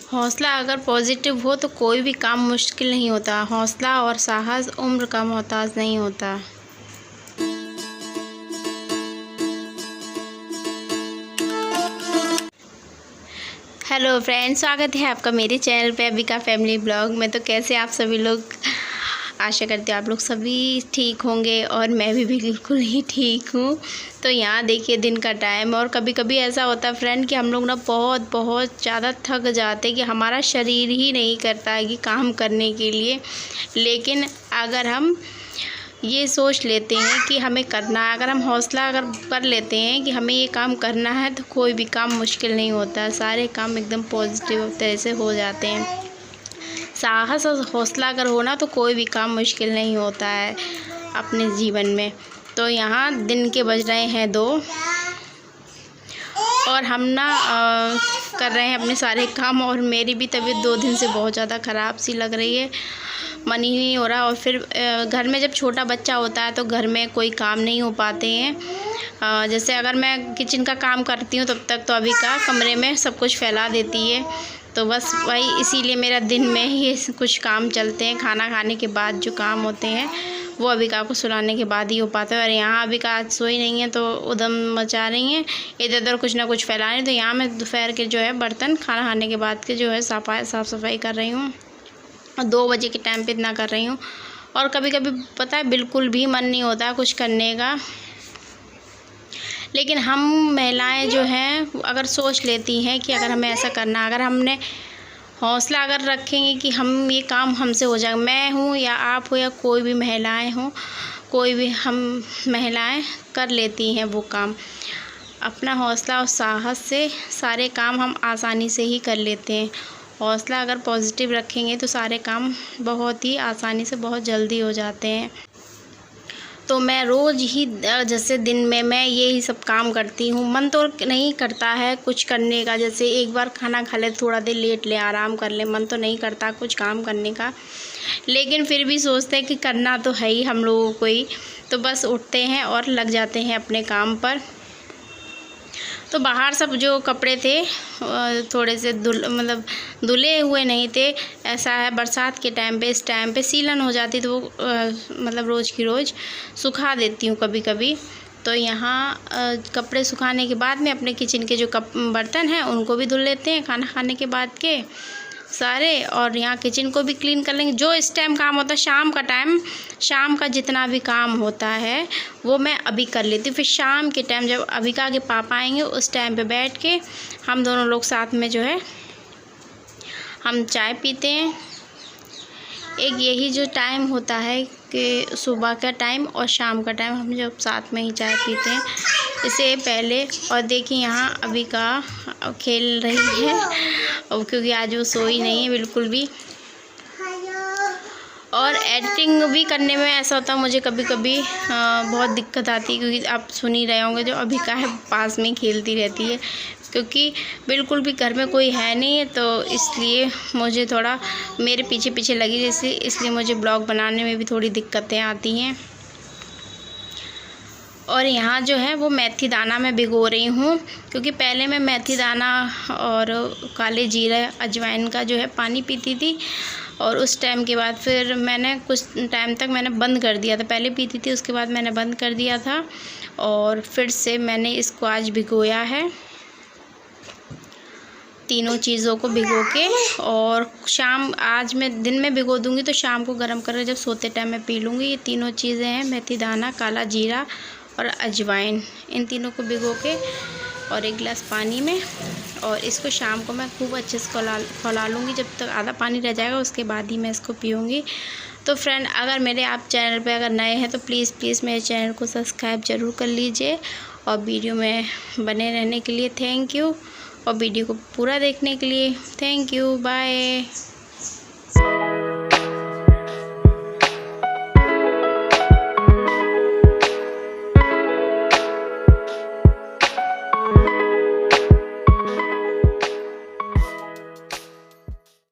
हौसला अगर पॉजिटिव हो तो कोई भी काम मुश्किल नहीं होता। हौसला और साहस उम्र का मोहताज नहीं होता। हेलो फ्रेंड्स, स्वागत है आपका मेरे चैनल पे अबिका फैमिली ब्लॉग में। तो कैसे आप सभी लोग, आशा करती हूँ आप लोग सभी ठीक होंगे और मैं भी बिल्कुल ही ठीक हूँ। तो यहाँ देखिए दिन का टाइम, और कभी कभी ऐसा होता है फ्रेंड कि हम लोग ना बहुत ज़्यादा थक जाते हैं कि हमारा शरीर ही नहीं करता है कि काम करने के लिए। लेकिन अगर हम ये सोच लेते हैं कि हमें करना है, अगर हम हौसला अगर कर लेते हैं कि हमें ये काम करना है, तो कोई भी काम मुश्किल नहीं होता। सारे काम एकदम पॉजिटिव तरह से हो जाते हैं। साहस और हौसला अगर हो ना तो कोई भी काम मुश्किल नहीं होता है अपने जीवन में। तो यहाँ दिन के बज रहे हैं 2 और हम ना कर रहे हैं अपने सारे काम। और मेरी भी तबीयत 2 दिन से बहुत ज़्यादा ख़राब सी लग रही है, मन ही नहीं हो रहा। और फिर घर में जब छोटा बच्चा होता है तो घर में कोई काम नहीं हो पाते हैं। जैसे अगर मैं किचन का काम करती हूँ तब तक तो अबिका कमरे में सब कुछ फैला देती है। तो बस वही, इसीलिए मेरा दिन में ही कुछ काम चलते हैं। खाना खाने के बाद जो काम होते हैं वो अबिका को सुलाने के बाद ही हो पाता है। और यहाँ अबिका आज सोई नहीं है तो उधम मचा रही हैं, इधर उधर कुछ ना कुछ फैला रही। तो यहाँ मैं दोपहर के जो है बर्तन खाना खाने के बाद के जो है साफ़ सफाई कर रही हूँ। 2 बजे के टाइम पे इतना कर रही हूँ। और कभी कभी पता है बिल्कुल भी मन नहीं होता कुछ करने का। लेकिन हम महिलाएं जो हैं अगर सोच लेती हैं कि अगर हमें ऐसा करना, अगर हमने हौसला अगर रखेंगे कि हम ये काम हमसे हो जाएगा, मैं हूँ या आप हो या कोई भी महिलाएं हो, कोई भी हम महिलाएं कर लेती हैं वो काम। अपना हौसला और साहस से सारे काम हम आसानी से ही कर लेते हैं। हौसला अगर पॉजिटिव रखेंगे तो सारे काम बहुत ही आसानी से बहुत जल्दी हो जाते हैं। तो मैं रोज़ ही जैसे दिन में मैं यही सब काम करती हूँ। मन तो नहीं करता है कुछ करने का, जैसे एक बार खाना खा ले, थोड़ा देर लेट ले, आराम कर ले, मन तो नहीं करता कुछ काम करने का। लेकिन फिर भी सोचते हैं कि करना तो है ही हम लोगों को ही, तो बस उठते हैं और लग जाते हैं अपने काम पर। तो बाहर सब जो कपड़े थे थोड़े से धुले हुए नहीं थे। ऐसा है बरसात के टाइम पे, इस टाइम पे सीलन हो जाती तो वो रोज़ की रोज़ सुखा देती हूँ कभी कभी। तो यहाँ कपड़े सुखाने के बाद में अपने किचन के जो बर्तन हैं उनको भी धुल लेते हैं खाना खाने के बाद के सारे। और यहाँ किचन को भी क्लीन कर लेंगे। जो इस टाइम काम होता है शाम का टाइम, शाम का जितना भी काम होता है वो मैं अभी कर लेती हूँ। फिर शाम के टाइम जब अबिका के पापा आएंगे उस टाइम पे बैठ के हम दोनों लोग साथ में जो है हम चाय पीते हैं। एक यही जो टाइम होता है कि सुबह का टाइम और शाम का टाइम हम जब साथ में ही चाय पीते हैं, इससे पहले। और देखिए यहाँ अबिका खेल रही है और क्योंकि आज वो सोई नहीं है बिल्कुल भी। और एडिटिंग भी करने में ऐसा होता है मुझे कभी कभी बहुत दिक्कत आती है, क्योंकि आप सुन ही रहे होंगे जो अबिका है पास में खेलती रहती है, क्योंकि बिल्कुल भी घर में कोई है नहीं है। तो इसलिए मुझे थोड़ा मेरे पीछे पीछे लगी जैसे, इसलिए मुझे ब्लॉग बनाने में भी थोड़ी दिक्कतें आती हैं। और यहाँ जो है वो मेथी दाना मैं भिगो रही हूँ, क्योंकि पहले मैं मेथी दाना और काले जीरा अजवाइन का जो है पानी पीती थी। और उस टाइम के बाद फिर मैंने कुछ टाइम तक मैंने बंद कर दिया था। पहले पीती थी, उसके बाद मैंने बंद कर दिया था और फिर से मैंने इसको आज भिगोया है, तीनों चीज़ों को भिगो के। और शाम, आज मैं दिन में भिगो दूँगी तो शाम को गर्म कर जब सोते टाइम मैं पी लूँगी। ये तीनों चीज़ें हैं, मेथी दाना, काला जीरा और अजवाइन, इन तीनों को भिगो के और 1 गिलास पानी में। और इसको शाम को मैं खूब अच्छे से खौला लूँगी, जब तक आधा पानी रह जाएगा उसके बाद ही मैं इसको पीऊँगी। तो फ्रेंड, अगर मेरे आप चैनल पे अगर नए हैं तो प्लीज़ मेरे चैनल को सब्सक्राइब ज़रूर कर लीजिए। और वीडियो में बने रहने के लिए थैंक यू, और वीडियो को पूरा देखने के लिए थैंक यू। बाय।